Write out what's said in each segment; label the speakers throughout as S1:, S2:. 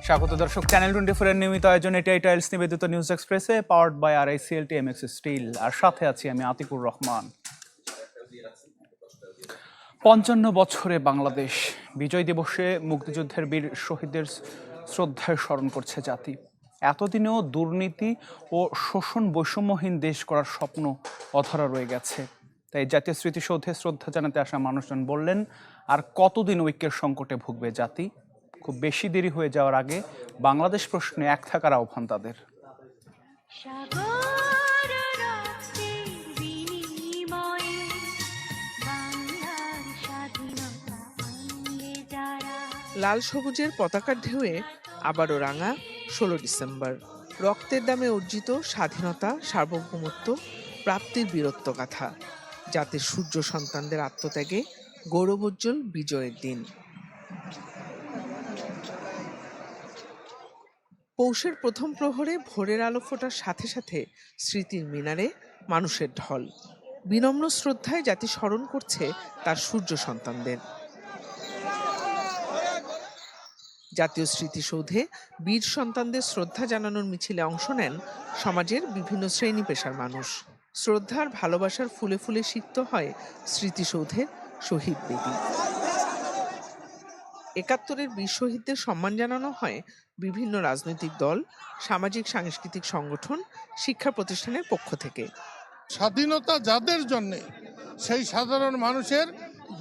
S1: স্বাগত দর্শক, চ্যানেল 24 এর নিয়মিত আয়োজন এটিআই টাইলস নিবেদিত নিউজ এক্সপ্রেসে, powered by RICL TMX steel. আর সাথে আছি আমি আতিকুর রহমান। 55 বছরে বাংলাদেশ বিজয় দিবসে মুক্তিযুদ্ধের বীর শহীদদের শ্রদ্ধায় স্মরণ করছে জাতি। এতদিনেও দুর্নীতি ও শোষণ বৈষম্যহীন দেশ করার স্বপ্ন অধরা রয়ে গেছে। তাই জাতীয় স্মৃতিসৌধে শ্রদ্ধা জানাতে আসা মানুষজন বললেন, আর কতদিন ঐক্যের সংকটে ভুগবে জাতি? খুব বেশি দেরি হয়ে যাওয়ার আগে বাংলাদেশ প্রশ্নে এক থাকার আহ্বান তাদের।
S2: লাল সবুজের পতাকার ঢেউয়ে আবারও রাঙা 16 ডিসেম্বর। রক্তের দামে অর্জিত স্বাধীনতা, সার্বভৌমত্ব প্রাপ্তির বীরত্ব গাথা, জাতির সূর্য সন্তানদের আত্মত্যাগে গৌরবোজ্জ্বল বিজয়ের দিন। পৌষের প্রথম প্রহরে ভোরের আলো ফোটার সাথে সাথে স্মৃতির মিনারে মানুষের ঢল। বিনম্র শ্রদ্ধায় জাতি স্মরণ করছে তার সূর্য সন্তানদের। জাতীয় স্মৃতিসৌধে বীর সন্তানদের শ্রদ্ধা জানানোর মিছিলে অংশ নেন সমাজের বিভিন্ন শ্রেণী পেশার মানুষ। শ্রদ্ধার ভালোবাসার ফুলে ফুলে সিক্ত হয় স্মৃতিসৌধের শহীদ বেদি। ৭১-এর বীর শহীদদের সম্মান জানানো হয় বিভিন্ন রাজনৈতিক দল, সামাজিক সাংস্কৃতিক সংগঠন, শিক্ষা প্রতিষ্ঠানের পক্ষ থেকে।
S3: স্বাধীনতা যাদের জন্য, সেই সাধারণ মানুষের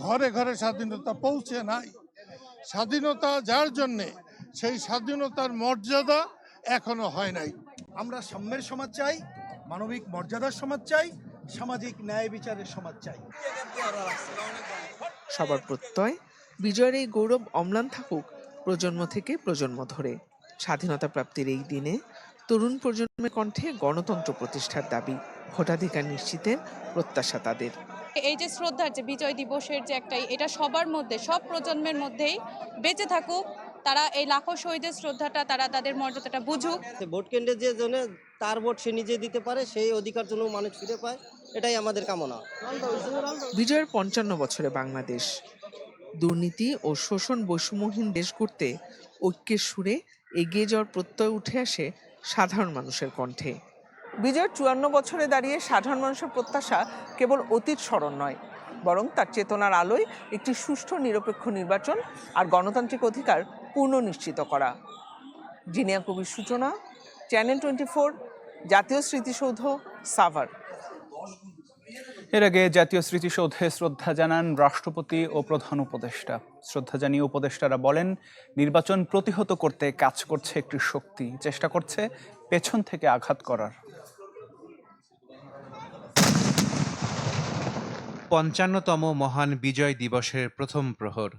S3: ঘরে ঘরে স্বাধীনতা পৌঁছে নাই। স্বাধীনতা যার জন্যে, সেই স্বাধীনতার মর্যাদা এখনো হয় নাই।
S4: আমরা সাম্যের সমাজ চাই, মানবিক মর্যাদার সমাজ চাই, সামাজিক ন্যায় বিচারের সমাজ চাই।
S2: সবার প্রত্যয় বিজয়ের এই গৌরব অম্লান থাকুক প্রজন্ম থেকে প্রজন্ম ধরে। স্বাধীনতা প্রাপ্তির এই দিনে তরুণ প্রজন্মের কণ্ঠে গণতন্ত্র প্রতিষ্ঠার দাবি, ভোটাধিকার নিশ্চিতের প্রত্যাশা তাদের।
S5: এই যে শ্রদ্ধার যে বিজয় দিবসের যে একটাই, এটা সবার মধ্যে, সব প্রজন্মের মধ্যেই বেঁচে থাকুক। তারা এই লাখো শহীদের শ্রদ্ধাটা, তারা তাদের মর্যাদাটা বুঝুক।
S6: ভোট কেন্দ্রে যে জন্য তার ভোট সে নিজে দিতে পারে, সেই অধিকার জন্য মানুষ ফিরে পায়, এটাই আমাদের কামনা।
S2: বিজয়ের 55 বছরে বাংলাদেশ দুর্নীতি ও শোষণ বৈষম্যহীন দেশ করতে ঐক্যের সুরে এগিয়ে যাওয়ার প্রত্যয় উঠে আসে সাধারণ মানুষের কণ্ঠে। বিজয়ের 54 বছরে দাঁড়িয়ে সাধারণ মানুষের প্রত্যাশা কেবল অতীত স্মরণ নয়, বরং তার চেতনার আলোয় একটি সুষ্ঠু নিরপেক্ষ নির্বাচন আর গণতান্ত্রিক অধিকার পূর্ণ নিশ্চিত করা। জিনিয়া কবির সূচনা, চ্যানেল 24, জাতীয় স্মৃতিসৌধ, সাভার।
S1: এর আগে জাতীয় স্মৃতিসৌধে শ্রদ্ধা জানান রাষ্ট্রপতি ও প্রধান উপদেষ্টা। শ্রদ্ধা জানিয়ে উপদেষ্টারা বলেন, নির্বাচন প্রতিহত করতে কাজ করছে একটি শক্তি, চেষ্টা করছে পেছন থেকে আঘাত করার।
S7: 55তম মহান বিজয় দিবসের প্রথম প্রহর।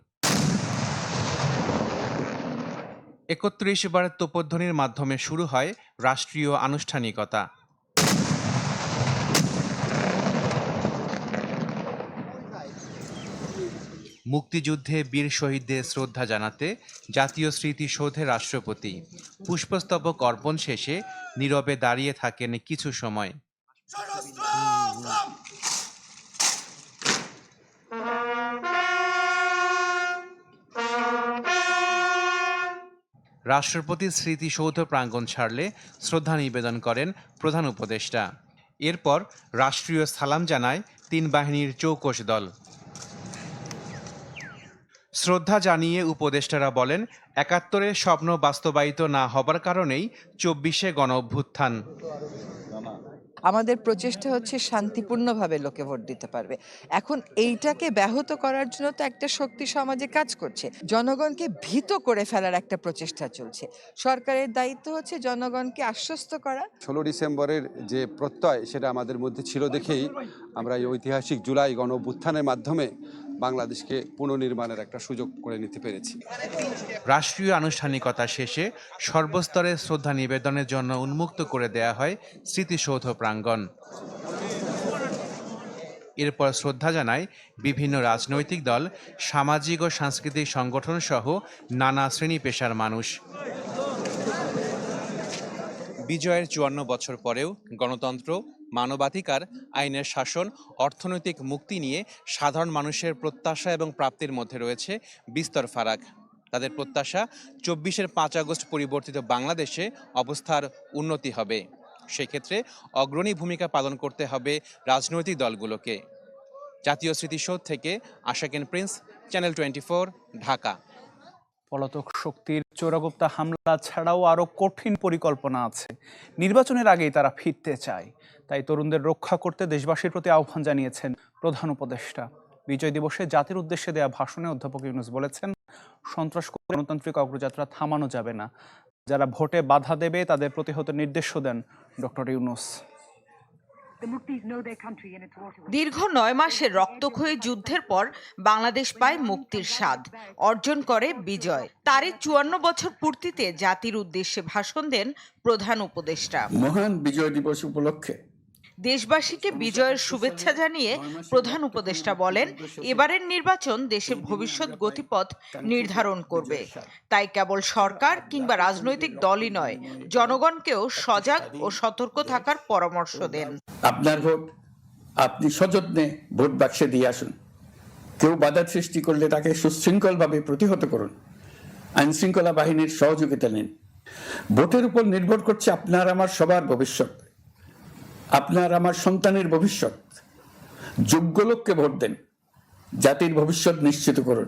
S7: ৩১ বার তোপধ্বনির মাধ্যমে শুরু হয় রাষ্ট্রীয় আনুষ্ঠানিকতা। মুক্তিযুদ্ধে বীর শহীদদের শ্রদ্ধা জানাতে জাতীয় স্মৃতিসৌধে রাষ্ট্রপতি পুষ্পস্তবক অর্পণ শেষে নীরবে দাঁড়িয়ে থাকেন কিছু সময়। রাষ্ট্রপতির স্মৃতিসৌধ প্রাঙ্গণ ছাড়লে শ্রদ্ধা নিবেদন করেন প্রধান উপদেষ্টা। এরপর রাষ্ট্রীয় সালাম জানায় 3 বাহিনীর চৌকস দল। শ্রদ্ধা জানিয়ে উপদেষ্টারা বলেন, ৭১-এর স্বপ্ন বাস্তবায়িত না হবার কারণেই ২৪শে গণ অভ্যুত্থান।
S8: আমাদের প্রচেষ্টা হচ্ছে শান্তিপূর্ণভাবে লোকে ভোট দিতে পারবে। এখন এইটাকে ব্যাহত করার জন্য তো একটা শক্তি সমাজে কাজ করছে, জনগণকে ভীত করে ফেলার একটা প্রচেষ্টা চলছে। সরকারের দায়িত্ব হচ্ছে জনগণকে আশ্বস্ত করা।
S9: 16 ডিসেম্বরের যে প্রত্যয়, সেটা আমাদের মধ্যে ছিল দেখেই আমরা এই ঐতিহাসিক জুলাই গণ অভ্যুত্থানের মাধ্যমে বাংলাদেশকে পুনর্নির্মাণের একটা সুযোগ করে নিতে পেরেছি।
S7: রাষ্ট্রীয় আনুষ্ঠানিকতা শেষে সর্বস্তরে শ্রদ্ধা নিবেদনের জন্য উন্মুক্ত করে দেয়া হয় স্মৃতিসৌধ প্রাঙ্গণ। এরপর শ্রদ্ধা জানায় বিভিন্ন রাজনৈতিক দল, সামাজিক ও সাংস্কৃতিক সংগঠন সহ নানা শ্রেণী পেশার মানুষ। বিজয়ের ৫৪ বছর পরেও গণতন্ত্র, মানবাধিকার, আইনের শাসন, অর্থনৈতিক মুক্তি নিয়ে সাধারণ মানুষের প্রত্যাশা এবং প্রাপ্তির মধ্যে রয়েছে বিস্তর ফারাক। তাদের প্রত্যাশা 24-এর 5 আগস্ট পরিবর্তিত বাংলাদেশে অবস্থার উন্নতি হবে। সেক্ষেত্রে অগ্রণী ভূমিকা পালন করতে হবে রাজনৈতিক দলগুলোকে। জাতীয় স্মৃতিসৌধ থেকে আশাকেন প্রিন্স, চ্যানেল 24, ঢাকা।
S1: পলাতক শক্তির চোরাগুপ্তা হামলা ছাড়াও আরো কঠিন পরিকল্পনা আছে। নির্বাচনের আগেই তারা ফিরতে চায়, তাই তরুণদের রক্ষা করতে দেশবাসীর প্রতি আহ্বান জানিয়েছেন প্রধান উপদেষ্টা। বিজয় দিবসে জাতির উদ্দেশ্যে দেয়া ভাষণে অধ্যাপক ইউনূস বলেছেন, সন্ত্রাস করে গণতান্ত্রিক অগ্রযাত্রা থামানো যাবে না। যারা ভোটে বাধা দেবে তাদের প্রতিহত নির্দেশও দেন ডক্টর ইউনূস।
S10: দীর্ঘ 9 মাসের রক্তক্ষয়ী যুদ্ধের পর বাংলাদেশ পায় মুক্তির স্বাদ, অর্জন করে বিজয়। তারই 54 বছর পূর্তিতে জাতির উদ্দেশ্যে ভাষণ দেন প্রধান উপদেষ্টা।
S11: মহান বিজয় দিবস উপলক্ষে
S10: দেশবাসীকে বিজয়ের শুভেচ্ছা জানিয়ে প্রধান উপদেষ্টা বলেন, এবারের নির্বাচন দেশের ভবিষ্যৎ গতিপথ নির্ধারণ করবে। তাই কেবল সরকার কিংবা রাজনৈতিক দলই নয়, জনগণকেও সজাগ ও সতর্ক থাকার পরামর্শ দেন।
S11: আপনার ভোট আপনি সযত্নে ভোট বাক্সে দিয়ে আসুন। কেউ বাধা সৃষ্টি করলে তাকে সুশৃঙ্খলভাবে প্রতিহত করুন। আইন শৃঙ্খলা বাহিনীর সহযোগিতা নিন। ভোটের উপর নির্ভর করছে আপনার আমার সবার ভবিষ্যৎ, আপনার আমার সন্তানের ভবিষ্যৎ। যোগ্য লোককে ভোট দেন, জাতির ভবিষ্যৎ নিশ্চিত করুন।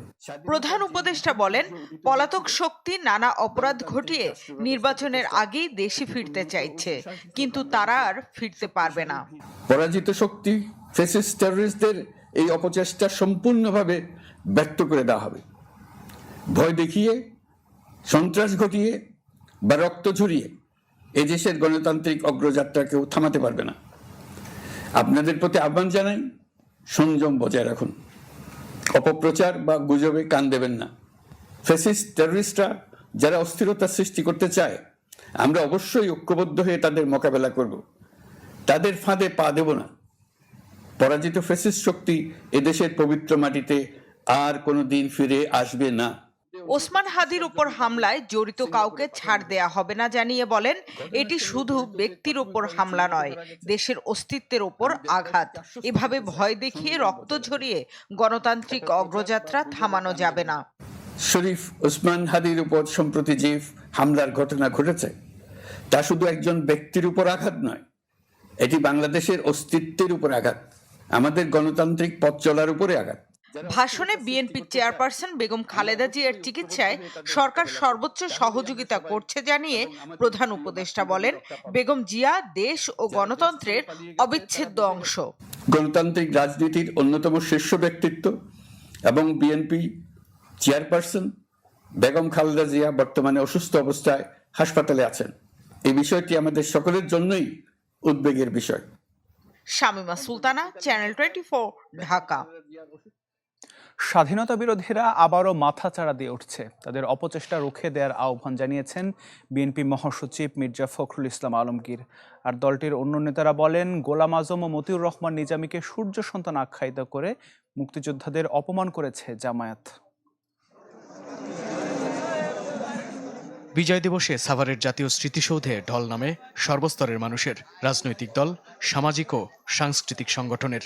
S10: প্রধান উপদেষ্টা বলেন, পলাতক শক্তি নানা অপরাধ ঘটিয়ে নির্বাচনের আগেই দেশে ফিরতে চাইছে, কিন্তু তারা আর ফিরতে পারবে না।
S11: পরাজিত শক্তি ফ্যাসিস্ট টেররিস্টদের এই অপচেষ্টা সম্পূর্ণভাবে ব্যর্থ করে দেওয়া হবে। ভয় দেখিয়ে, সন্ত্রাস ঘটিয়ে বা রক্ত ঝরিয়ে এদেশের গণতান্ত্রিক অগ্রযাত্রা কেউ থামাতে পারবে না। আপনাদের প্রতি আহ্বান জানাই, সংযম বজায় রাখুন। অপপ্রচার বা গুজবে কান দেবেন না। ফ্যাসিস্ট টেররিস্টরা যারা অস্থিরতা সৃষ্টি করতে চায়, আমরা অবশ্যই ঐক্যবদ্ধ হয়ে তাদের মোকাবেলা করব। তাদের ফাঁদে পা দেব না। পরাজিত ফ্যাসিস্ট শক্তি এদেশের পবিত্র মাটিতে আর কোনোদিন ফিরে আসবে না।
S10: ওসমান হাদির উপর হামলায় জড়িত কাউকে ছাড় দেয়া হবে না জানিয়ে বলেন, এটি শুধু ব্যক্তির উপর হামলা নয়, দেশের অস্তিত্বের উপর আঘাত। এভাবে ভয় দেখিয়ে রক্ত ঝরিয়ে গণতান্ত্রিক অগ্রযাত্রা থামানো যাবে না।
S11: শরীফ ওসমান হাদির উপর সম্প্রতি যে হামলার ঘটনা ঘটেছে, তা শুধু একজন ব্যক্তির উপর আঘাত নয়, এটি বাংলাদেশের অস্তিত্বের উপর আঘাত, আমাদের গণতান্ত্রিক পথ চলার উপরে আঘাত।
S10: ভাষণে বিএনপি চেয়ারপারসন বেগম খালেদা জিয়ার চিকিৎসায় সরকার সর্বোচ্চ সহযোগিতা করছে জানিয়ে প্রধান উপদেষ্টা বলেন, বেগম জিয়া দেশ ও গণতন্ত্রের অবিচ্ছেদ্য অংশ।
S11: গণতান্ত্রিক রাজনীতির অন্যতম শীর্ষ ব্যক্তিত্ব এবং বিএনপি চেয়ারপারসন বেগম খালেদা জিয়া বর্তমানে অসুস্থ অবস্থায় হাসপাতালে আছেন। এই বিষয়টি আমাদের সকলের জন্যই উদ্বেগের বিষয়।
S10: শামিমা সুলতানা, চ্যানেল 24, ঢাকা।
S1: স্বাধীনতা বিরোধীরা আবারও মাথাচাড়া দিয়ে উঠছে। তাদের অপচেষ্টা রুখে দেওয়ার আহ্বান জানিয়েছেন বিএনপি মহাসচিব মির্জা ফখরুল ইসলাম আলমগীর। আর দলটির অন্য নেতারা বলেন, গোলাম আজম ও মতিউর রহমান নিজামীকে সূর্য সন্তান আখ্যায়িত করে মুক্তিযোদ্ধাদের অপমান করেছে জামায়াত।
S12: বিজয় দিবসে সাভারের জাতীয় স্মৃতিসৌধে ঢল নামে সর্বস্তরের মানুষের, রাজনৈতিক দল, সামাজিক ও সাংস্কৃতিক সংগঠনের।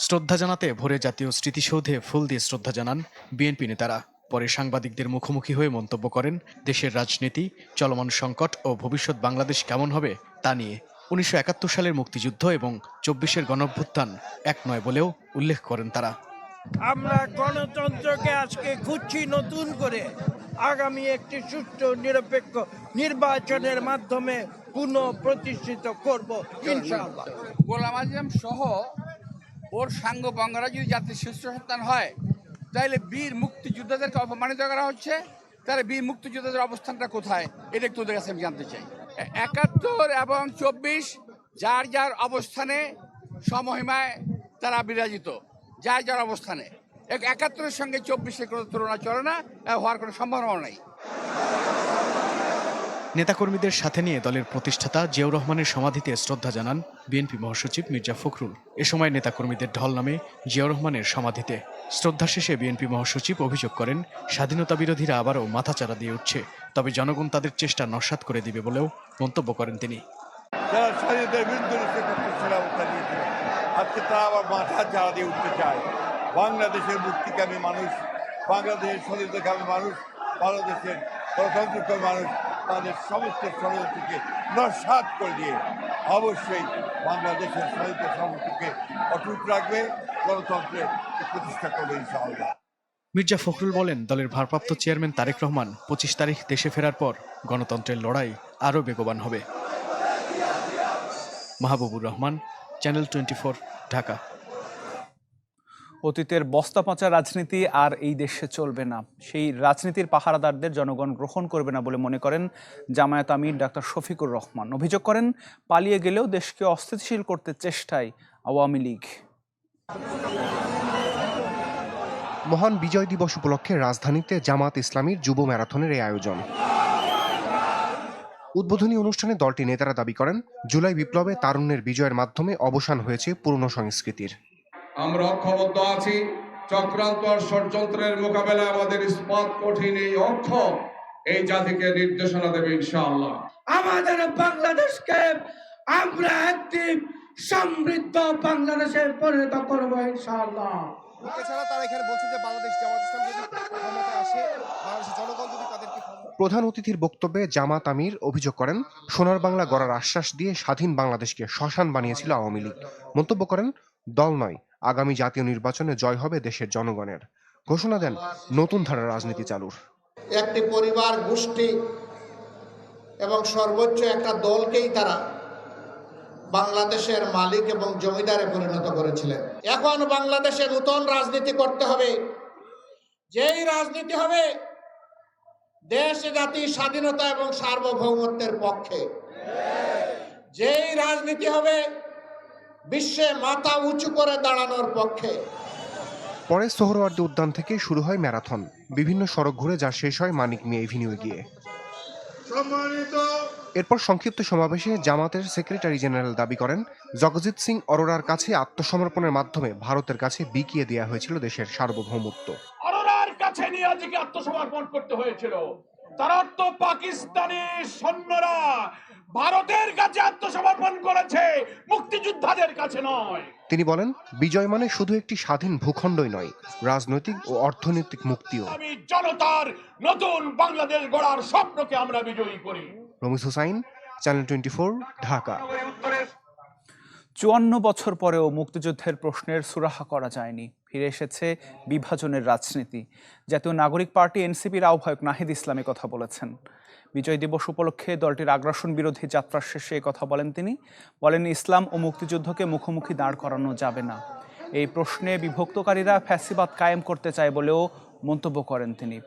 S12: শ্রদ্ধা জানাতে ভোরে জাতীয় স্মৃতিসৌধে ফুল দিয়ে শ্রদ্ধা জানান বিএনপি নেতারা। পরে সাংবাদিকদের মুখোমুখি হয়ে মন্তব্য করেন, দেশের রাজনীতি, চলমান সংকট ও ভবিষ্যৎ বাংলাদেশ কেমন হবে তা নিয়ে। 1971 সালের মুক্তিযুদ্ধ এবং 24-এর গণঅভ্যুত্থান এক নয় বলেও উল্লেখ করেন তারা।
S13: আমরা গণতন্ত্রকে আজকে খুঁজছি নতুন করে, আগামী একটি সুষ্ঠু নিরপেক্ষ নির্বাচনের মাধ্যমে পুনঃপ্রতিষ্ঠিত করব ইনশাআল্লাহ।
S14: গোলাম আজম সহ ওর সাঙ্গপাঙ্গরা যদি জাতির শীর্ষ সন্তান হয়, তাহলে বীর মুক্তিযোদ্ধাদেরকে অপমানিত করা হচ্ছে। তাহলে বীর মুক্তিযোদ্ধাদের অবস্থানটা কোথায়, এটা একটু ওদের কাছে আমি জানতে চাই। 71 এবং 24 যার যার অবস্থানে সমহিমায় তারা বিরাজিত, যার যার অবস্থানে। 71-এর সঙ্গে 24-এর কোনো তুলনা চলে না, হওয়ার কোনো সম্ভাবনা নেই।
S12: নেতাকর্মীদের সাথে নিয়ে দলের প্রতিষ্ঠাতা জিয়াউর রহমানের সমাধিতে শ্রদ্ধা জানান বিএনপি মহাসচিব মির্জা ফখরুল। এ সময় নেতাকর্মীদের ঢল নামে জিয়াউর রহমানের সমাধিতে। শ্রদ্ধা শেষে বিএনপি মহাসচিব অভিযোগ করেন, স্বাধীনতা বিরোধীরা আবারও মাথাচাড়া দিয়ে উঠছে, তবে জনগণ তাদের চেষ্টা নস্যাৎ করে দিবে বলেও মন্তব্য করেন তিনি।
S15: আজকে তারা আবার মাথাচাড়া দিয়ে উঠতে চায়। বাংলাদেশের মুক্তিকামী মানুষ বাংলাদেশের স্বাধীনতাকামী মানুষ, বাংলাদেশের গণতন্ত্রকামী মানুষ তাদের সমস্ত ষড়যন্ত্রকে নস্যাৎ করে দিয়ে অবশ্যই বাংলাদেশের স্বাধীনতা সমস্যাকে অটুট রাখবে, গণতন্ত্রের প্রতিষ্ঠা করবে ইনশাআল্লাহ।
S12: মির্জা ফখরুল বলেন, দলের ভারপ্রাপ্ত চেয়ারম্যান তারেক রহমান 25 তারিখ দেশে ফেরার পর গণতন্ত্রের লড়াই আরও বেগবান হবে। মাহবুবুর রহমান, চ্যানেল 24, ঢাকা।
S1: অতীতের বস্তা পচা রাজনীতি আর এই দেশে চলবে না। সেই রাজনীতির পাহারাদারদের জনগণ গ্রহণ করবে না বলে মনে করেন জামায়াত আমির ডাক্তার শফিকুর রহমান। অভিযোগ করেন, পালিয়ে গেলেও দেশকে অস্থিতিশীল করতে চেষ্টায় আওয়ামী লীগ।
S16: মহান বিজয় দিবস উপলক্ষে রাজধানীতে জামাত ইসলামীর যুব ম্যারাথনের এই আয়োজন। উদ্বোধনী অনুষ্ঠানে দলটির নেতারা দাবি করেন, জুলাই বিপ্লবে তারুণ্যের বিজয়ের মাধ্যমে অবসান হয়েছে পুরনো সংস্কৃতির।
S17: আমরা ঐক্যবদ্ধ আছি, চক্রান্ত আর ষড়যন্ত্রের মোকাবেলায় আমাদের ইস্পাত কঠিন এই ঐক্য এই জাতিকে নির্দেশনা দেবে ইনশাআল্লাহ।
S13: আমাদের বাংলাদেশকে আমরা একটি সমৃদ্ধ বাংলাদেশে পরিণত করবো ইনশাআল্লাহ।
S18: এছাড়া তারা এখানে বলছেন যে বাংলাদেশ জামাত ইসলাম যদি ক্ষমতায় আসে, বাংলাদেশের জনগণ যদি তাদেরকে।
S16: প্রধান অতিথির বক্তব্যে জামাত আমির অভিযোগ করেন, সোনার বাংলা গড়ার আশ্বাস দিয়ে স্বাধীন বাংলাদেশকে শ্মশান বানিয়েছিল আওয়ামী লীগ। মন্তব্য করেন, দল নয়, আগামী জাতীয় নির্বাচনে জয় হবে দেশের জনগণের। ঘোষণা দেন নতুন ধারার রাজনীতি চালুর।
S19: একটি পরিবার, গোষ্ঠী এবং সর্বোচ্চ একটা দলকেই তারা বাংলাদেশের মালিক এবং জমিদারে পরিণত করেছিলেন। এখন বাংলাদেশে নতুন রাজনীতি করতে হবে, যেই রাজনীতি হবে দেশ জাতি স্বাধীনতা এবং সার্বভৌমত্বের পক্ষে, যেই রাজনীতি হবে বিশ্বে মাথা উঁচু করে দাঁড়ানোর পক্ষে।
S16: পরে সোহরাওয়ার্দী উদ্যান থেকে শুরু হয় ম্যারাথন, বিভিন্ন সড়ক ঘুরে যা শেষ হয় মানিক মিয়া এভিনিউ গিয়ে। এরপর সংক্ষিপ্ত সমাবেশে জামাতের সেক্রেটারি জেনারেল দাবি করেন, জগজিৎ সিং অরোরার কাছে আত্মসমর্পণের মাধ্যমে ভারতের কাছে বিকিয়ে দেওয়া হয়েছিল দেশের সার্বভৌমত্ব।
S20: অরোরার কাছে নিয়াজিকে আত্মসমর্পণ করতে হয়েছিল, তার অর্থ পাকিস্তানি সৈন্যরা ভারতের কাছে আত্মসমর্পণ করেছে, মুক্তিযোদ্ধাদের কাছে নয়।
S16: তিনি বলেন, বিজয় মানে শুধু একটি স্বাধীন ভূখণ্ডই নয়, রাজনৈতিক ও অর্থনৈতিক মুক্তিও।
S20: আমি জনতার নতুন বাংলাদেশ গড়ার স্বপ্নকে আমরা বিজয়ী করি।
S16: রমিজ হুসাইন, চ্যানেল 24, ঢাকা।
S1: 54 বছর পরেও মুক্তিযুদ্ধের প্রশ্নের সুরাহা করা যায়নি। ফিরে এসেছে বিভাজনের রাজনীতি। জাতীয় নাগরিক পার্টি এনসিপির আহ্বায়ক নাহিদ ইসলাম কথা বলেছেন। বিজয় দিবস উপলক্ষে দলটির আগ্রাসন বিরোধী যাত্রার শেষে কথা বলেন তিনি। বলেন, ইসলাম ও মুক্তিযুদ্ধকে মুখোমুখি দাঁড় করানো যাবে না। এই প্রশ্নে বিভক্তকারীরা ফ্যাসিবাদ কায়েম করতে চায় বলেও মন্তব্য করেন তিনি।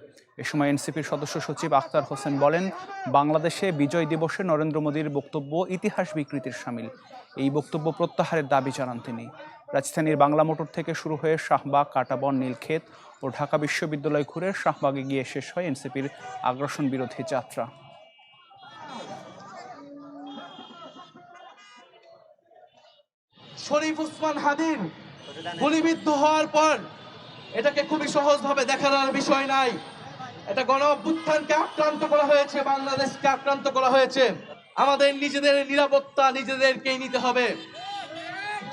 S1: এ সময় এনসিপির সদস্য সচিব আখতার হোসেন বলেন, বাংলাদেশে বিজয় দিবসে নরেন্দ্র মোদীর বক্তব্য ইতিহাস বিকৃতির শামিল। এই বক্তব্য প্রত্যাহারের দাবি জানান তিনি। রাজধানীর বাংলা মোটর থেকে শুরু হয়ে শাহবাগ, কাঁটাবন, নীলক্ষেত ও ঢাকা বিশ্ববিদ্যালয় ঘুরে শাহবাগে গিয়ে শেষ হয় এনসিপির আগ্রাসন বিরোধী যাত্রা।
S21: শরীফ ওসমান হাদির গুলিবিদ্ধ হওয়ার পর এটাকে খুবই সহজভাবে দেখানোর বিষয় নাই। এটা গণ অভ্যুত্থানকে আক্রান্ত করা হয়েছে, বাংলাদেশকে আক্রান্ত করা হয়েছে। আমাদের নিজেদের নিরাপত্তা নিজেদেরকেই নিতে হবে।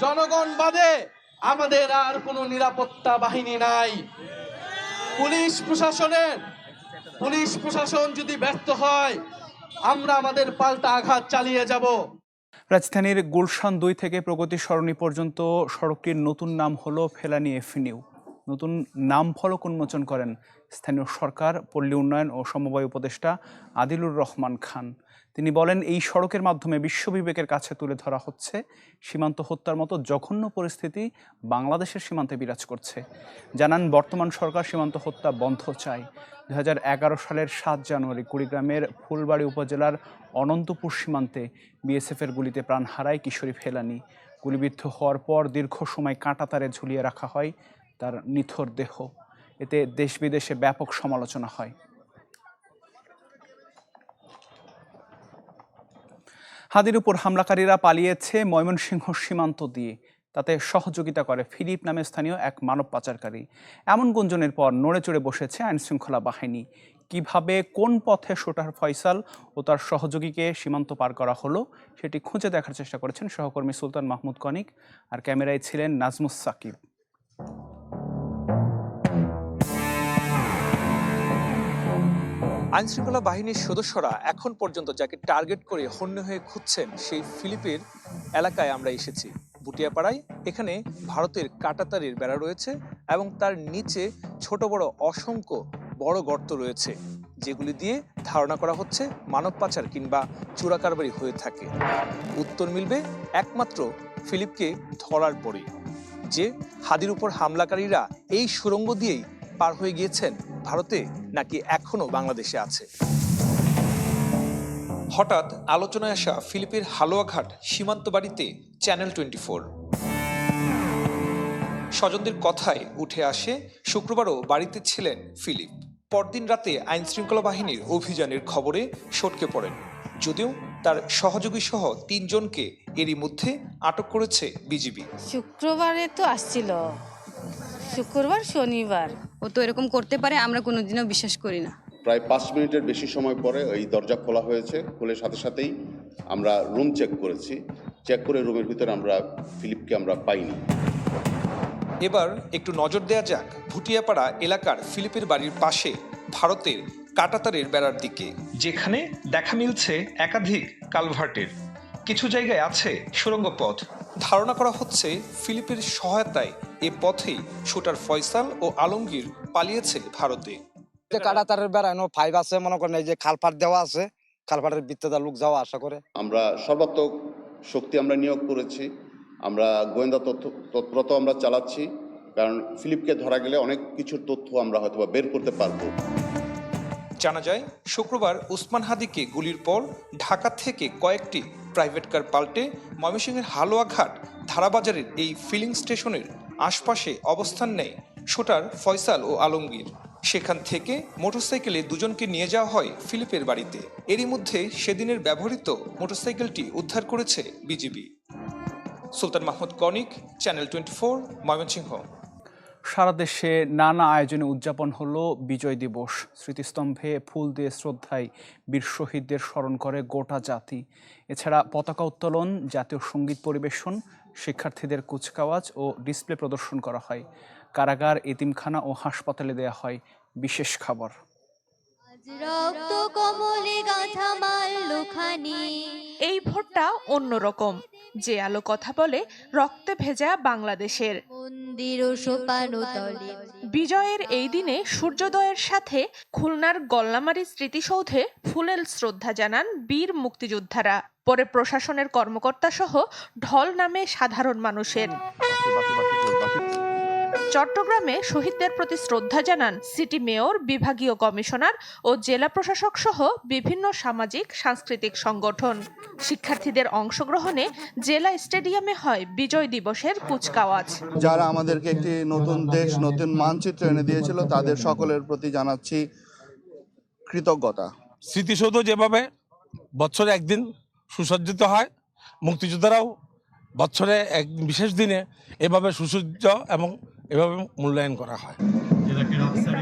S21: জনগণ বাদে আমাদের আর কোনো নিরাপত্তা বাহিনী নাই। পুলিশ প্রশাসন যদি ব্যর্থ হয়, আমরা আমাদের পাল্টা আঘাত চালিয়ে যাব।
S1: রাজধানীর গুলশান 2 থেকে প্রগতি সরণি পর্যন্ত সড়কটির নতুন নাম হলো ফেলানী এভিনিউ। নতুন নাম ফলক উন্মোচন করেন স্থানীয় সরকার, পল্লী উন্নয়ন ও সমবায় উপদেষ্টা আদিলুর রহমান খান। তিনি বলেন, এই সড়কের মাধ্যমে বিশ্ববিবেকের কাছে তুলে ধরা হচ্ছে সীমান্ত হত্যার মতো জঘন্য পরিস্থিতি বাংলাদেশের সীমান্তে বিরাজ করছে। জানান, বর্তমান সরকার সীমান্ত হত্যা বন্ধ চায়। 2011 সালের 7 জানুয়ারি কুড়িগ্রামের ফুলবাড়ী উপজেলার অনন্তপুর সীমান্তে বিএসএফের গুলিতে প্রাণ হারায় কিশোরী ফেলানী। গুলিবিদ্ধ হওয়ার পর দীর্ঘ সময় কাঁটাতারে ঝুলিয়ে রাখা হয় তার নিথর দেহ। এতে দেশ বিদেশে ব্যাপক সমালোচনা হয়। হাদির উপর হামলাকারীরা পালিয়েছে ময়মনসিংহ সীমান্ত দিয়ে। তাতে সহযোগিতা করে ফিলিপ নামে স্থানীয় এক মানব পাচারকারী। এমন গুঞ্জনের পর নড়ে চড়ে বসেছে আইনশৃঙ্খলা বাহিনী। কিভাবে, কোন পথে শোটার ফয়সাল ও তার সহযোগীকে সীমান্ত পার করা হলো সেটি খুঁজে দেখার চেষ্টা করেছেন সহকর্মী সুলতান মাহমুদ কনিক। আর ক্যামেরায় ছিলেন নাজমুস সাকিব।
S3: আইনশৃঙ্খলা বাহিনীর সদস্যরা এখন পর্যন্ত যাকে টার্গেট করে হন্য হয়ে খুঁজছেন সেই ফিলিপের এলাকায় আমরা এসেছি। বুটিয়াপাড়ায় এখানে ভারতের কাঁটাতারের বেড়া রয়েছে এবং তার নিচে ছোট বড় অসংখ্য বড় গর্ত রয়েছে, যেগুলি দিয়ে ধারণা করা হচ্ছে মানব পাচার কিংবা চোরাকারবারি হয়ে থাকে। উত্তর মিলবে একমাত্র ফিলিপকে ধরার পরে, যে হাদির উপর হামলাকারীরা এই সুড়ঙ্গ দিয়েই পার হয়ে গিয়েছেন ভারতে নাকি এখনো বাংলাদেশে আছে। হঠাৎ আলোচনায় আসা ফিলিপের হালুয়াঘাট সীমান্ত বাড়িতে চ্যানেল 24 স্বজনদের কথায় উঠে আসে শুক্রবারও বাড়িতে ছিলেন ফিলিপ। পরদিন রাতে আইনশৃঙ্খলা বাহিনীর অভিযানের খবরে সটকে পড়েন, যদিও তার সহযোগী সহ 3 জনকে এরই মধ্যে আটক করেছে বিজিবি।
S22: শুক্রবারে তো আসছিল, শুক্রবার শনিবার ও তো এরকম করতে পারে আমরা কোনোদিনও বিশ্বাস করি না।
S23: প্রায় 5 মিনিটের বেশি সময় পরে এই দরজা খোলা হয়েছে। খুলে সাথে সাথেই আমরা রুম চেক করেছি। চেক করে রুমের ভিতরে আমরা ফিলিপকে আমরা পাইনি।
S3: এবার একটু নজর দেয়া যাক ভুটিয়াপাড়া এলাকার ফিলিপের বাড়ির পাশে ভারতের কাঁটাতারের বেড়ার দিকে, যেখানে দেখা মিলছে একাধিক কালভার্টের, কিছু জায়গায় আছে সুড়ঙ্গ পথ। ধারণা করা হচ্ছে ফিলিপের সহায়তায় এ পথেই শুটার ফয়সাল ও আলমগীর পালিয়েছে ভারতে।
S24: কাঁটাতারের বেড়ানো 5 আছে, মনে করেন এই যে খালপাট দেওয়া আছে, খালপাটের ভিতরে লোক যাওয়া আশা করে।
S23: আমরা সর্বাত্মক শক্তি আমরা নিয়োগ করেছি। আমরা গোয়েন্দা তৎপরতা আমরা চালাচ্ছি, কারণ ফিলিপকে ধরা গেলে অনেক কিছুর তথ্য আমরা হয়তো বের করতে পারবো।
S3: জানা যায় শুক্রবার উসমান হাদিকে গুলির পর ঢাকা থেকে কয়েকটি প্রাইভেট কার পাল্টে ময়মনসিংহের হালুয়াঘাট ধারাবাজারের এই ফিলিং স্টেশনের আশপাশে অবস্থান নেয় শুটার ফয়সাল ও আলমগীর। সেখান থেকে মোটরসাইকেলে 2 জনকে নিয়ে যাওয়া হয় ফিলিপের বাড়িতে। এরই মধ্যে সেদিনের ব্যবহৃত মোটরসাইকেলটি উদ্ধার করেছে বিজিবি। সুলতান মাহমুদ কনিক, চ্যানেল 24, ময়মনসিংহ।
S1: সারা দেশে নানা আয়োজনে উদযাপন হলো বিজয় দিবস। স্মৃতিস্তম্ভে ফুল দিয়ে শ্রদ্ধায় বীর শহীদদের স্মরণ করে গোটা জাতি। এছাড়া পতাকা উত্তোলন, জাতীয় সঙ্গীত পরিবেশন, শিক্ষার্থীদের কুচকাওয়াজ ও ডিসপ্লে প্রদর্শন করা হয়। কারাগার, এতিমখানা ও হাসপাতালে দেয়া হয় বিশেষ খাবার।
S10: এই ভোটটা অন্যরকম, যে আলো কথা বলে রক্তে ভেজা বাংলাদেশের। বিজয়ের এই দিনে সূর্যোদয়ের সাথে খুলনার গল্লামারী স্মৃতিসৌধে ফুলেল শ্রদ্ধা জানান বীর মুক্তিযোদ্ধারা। পরে প্রশাসনের কর্মকর্তা সহ ঢল নামে সাধারণ মানুষের। চট্টগ্রামে শহীদদের প্রতি শ্রদ্ধা জানান সিটি মেয়র, বিভাগীয় কমিশনার ও জেলা প্রশাসক সহ বিভিন্ন সামাজিক সাংস্কৃতিক সংগঠন। শিক্ষার্থীদের অংশগ্রহণে জেলা স্টেডিয়ামে হয় বিজয় দিবসের কুচকাওয়াজ।
S25: যারা আমাদেরকে একটি নতুন দেশ, নতুন মানচিত্র এনে দিয়েছিল, তাদের সকলের প্রতি জানাচ্ছি কৃতজ্ঞতা।
S26: স্মৃতিসৌধ যেভাবে বছরে একদিন সুসজ্জিত হয়, মুক্তিযোদ্ধারাও বছরে এক বিশেষ দিনে এভাবে সুসজ্জিত এবং এভাবে মূল্যায়ন করা হয়।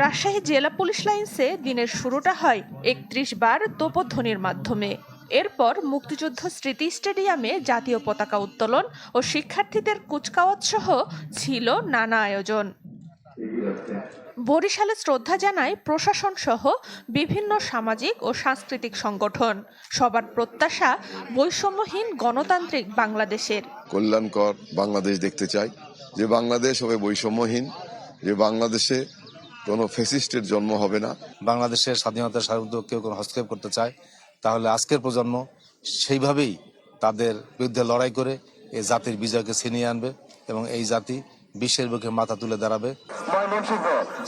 S10: রাজশাহী জেলা পুলিশ লাইন্সে দিনের শুরুটা হয় 31 বার তোপধ্বনির মাধ্যমে। এরপর মুক্তিযুদ্ধ স্মৃতি স্টেডিয়ামে জাতীয় পতাকা উত্তোলন ও শিক্ষার্থীদের কুচকাওয়াজ সহ ছিল নানা আয়োজন। বরিশালে শ্রদ্ধা জানায় প্রশাসন সহ বিভিন্ন সামাজিক ও সাংস্কৃতিক সংগঠন। সবার প্রত্যাশা বৈষম্যহীন গণতান্ত্রিক বাংলাদেশের।
S27: কল্যাণকর বাংলাদেশ দেখতে চাই, যে বাংলাদেশ হবে বৈষম্যহীন, যে বাংলাদেশে কোনো ফ্যাসিস্টের জন্ম হবে না।
S28: বাংলাদেশের স্বাধীনতার সার্বভৌমত্ব কেউ কোনো হস্তক্ষেপ করতে চায়, তাহলে আজকের প্রজন্ম সেইভাবেই তাদের বিরুদ্ধে লড়াই করে এই জাতির বিজয়কে ছিনিয়ে আনবে এবং এই জাতি বিশ্বের বুকে মাথা তুলে দাঁড়াবে।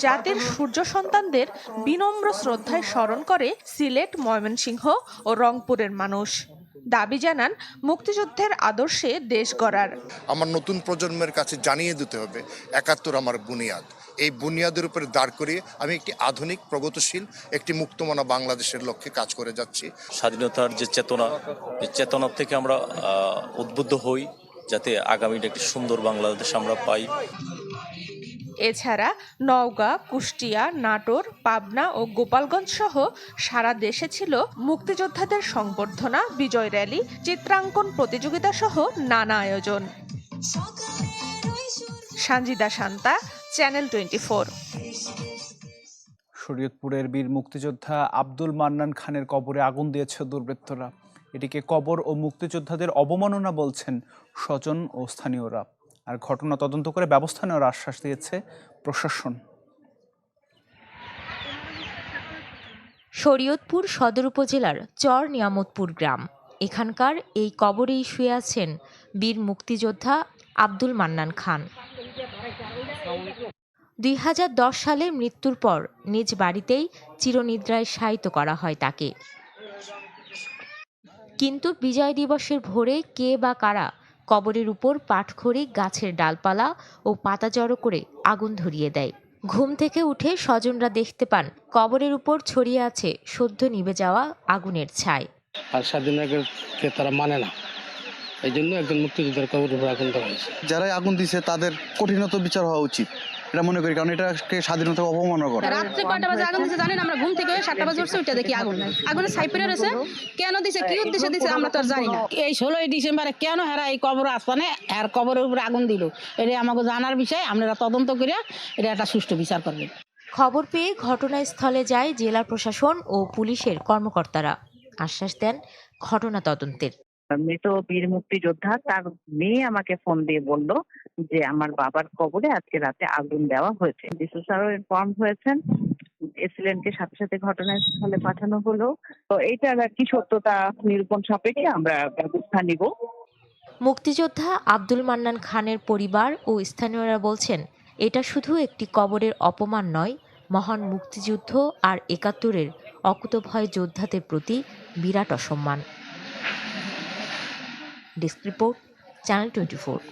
S10: জাতির সূর্য সন্তানদের বিনম্র শ্রদ্ধায় স্মরণ করে সিলেট, ময়মনসিংহ ও রংপুরের মানুষ। দাবি জানান মুক্তিযুদ্ধের আদর্শে দেশ গড়ার।
S29: আমার নতুন প্রজন্মের কাছে জানিয়ে দিতে হবে 71 আমার বুনিয়াদ। এই বুনিয়াদের উপরে দাঁড় করিয়ে আমি একটি আধুনিক, প্রগতিশীল, একটি মুক্তমনা বাংলাদেশের লক্ষ্যে কাজ করে যাচ্ছি।
S30: স্বাধীনতার যে চেতনা থেকে আমরা উদ্বুদ্ধ হই, যাতে আগামীর একটি সুন্দর বাংলাদেশ আমরা পাই।
S10: এছাড়া নওগাঁ, কুষ্টিয়া, নাটোর, পাবনা ও গোপালগঞ্জ সহ সারা দেশে ছিল মুক্তিযোদ্ধাদের সংবর্ধনা, বিজয় র্যালি, চিত্রাঙ্কন প্রতিযোগিতা সহ নানা আয়োজন। সঞ্জিদা শান্তা, চ্যানেল 24।
S1: শরীয়তপুরের বীর মুক্তিযোদ্ধা আব্দুল মান্নান খানের কবরে আগুন দিয়েছে দুর্বৃত্তরা। এটিকে কবর ও মুক্তিযোদ্ধাদের অবমাননা বলছেন স্বজন ও স্থানীয়রা। আর ঘটনা তদন্ত করে ব্যবস্থা নেওয়ার আশ্বাস দিয়েছে প্রশাসন।
S2: শরীয়তপুর সদর উপজেলার চর নিয়ামতপুর গ্রাম। এখানকার এই কবরেই শুয়ে আছেন বীর মুক্তিযোদ্ধা আব্দুল মান্নান খান। 2010 সালে মৃত্যুর পর নিজ বাড়িতেই চিরনিদ্রায় শায়িত করা হয় তাকে। কিন্তু বিজয় দিবসের ভোরে কে বা কারা কবরের উপর পাটখড়ি, গাছের ডালপালা ও পাতা জড়ো করে আগুন ধরিয়ে দেয়। ঘুম থেকে উঠে স্বজনরা দেখতে পান কবরের উপর ছড়িয়ে আছে সদ্য নিভে যাওয়া আগুনের ছাই।
S4: আর স্বাধীনতাকে তারা মানে না, এই জন্য একজন মুক্তিযোদ্ধার কবরের উপর আগুন দেওয়া হয়েছে।
S25: যারাই আগুন দিছে তাদের কঠিনত বিচার হওয়া উচিত, এটা মনে করি, কারণ এটাকে স্বাধীনতা অপমান করে।
S22: রাত্রে কয়টা বাজে আগুন দিছে জানেন? আমরা ঘুম থেকে 7টা বাজে উঠছে, ওইটা দেখি আগুনের ছাই পড়ে রয়েছে। কেন দিছে, কি উদ্দেশ্যে দিছে আমরা তো আর জানি না।
S5: এই 16 ডিসেম্বরে কেন হেরা এই কবর আসপানে এর কবরের উপরে আগুন দিল, এটা আমাকে জানার বিষয়। আপনারা তদন্ত করে এটা একটা সুষ্ঠু বিচার করবেন।
S2: খবর পেয়ে ঘটনাস্থলে যায় জেলা প্রশাসন ও পুলিশের কর্মকর্তারা। আশ্বাস দেন ঘটনা তদন্তের।
S6: মৃত বীর মুক্তিযোদ্ধা তার মেয়ে আমাকে ফোন দিয়ে বলল যে আমার বাবার কবরে আজকে রাতে আগুন দেওয়া হয়েছে। ডিসি স্যারও ইনফর্ম হয়েছেন, এসিলেন্টকে সাথে সাথে ঘটনাস্থলে পাঠানো হলো। তো এইটার কি সত্যতা নিরূপণ সাপেক্ষে আমরা ব্যবস্থা নিব।
S2: মুক্তিযোদ্ধা আব্দুল মান্নান খানের পরিবার ও স্থানীয়রা বলছেন, এটা শুধু একটি কবরের অপমান নয়, মহান মুক্তিযুদ্ধ আর ৭১-এর অকুতভয় যোদ্ধাদের প্রতি বিরাট অসম্মান। Desk report, channel 24।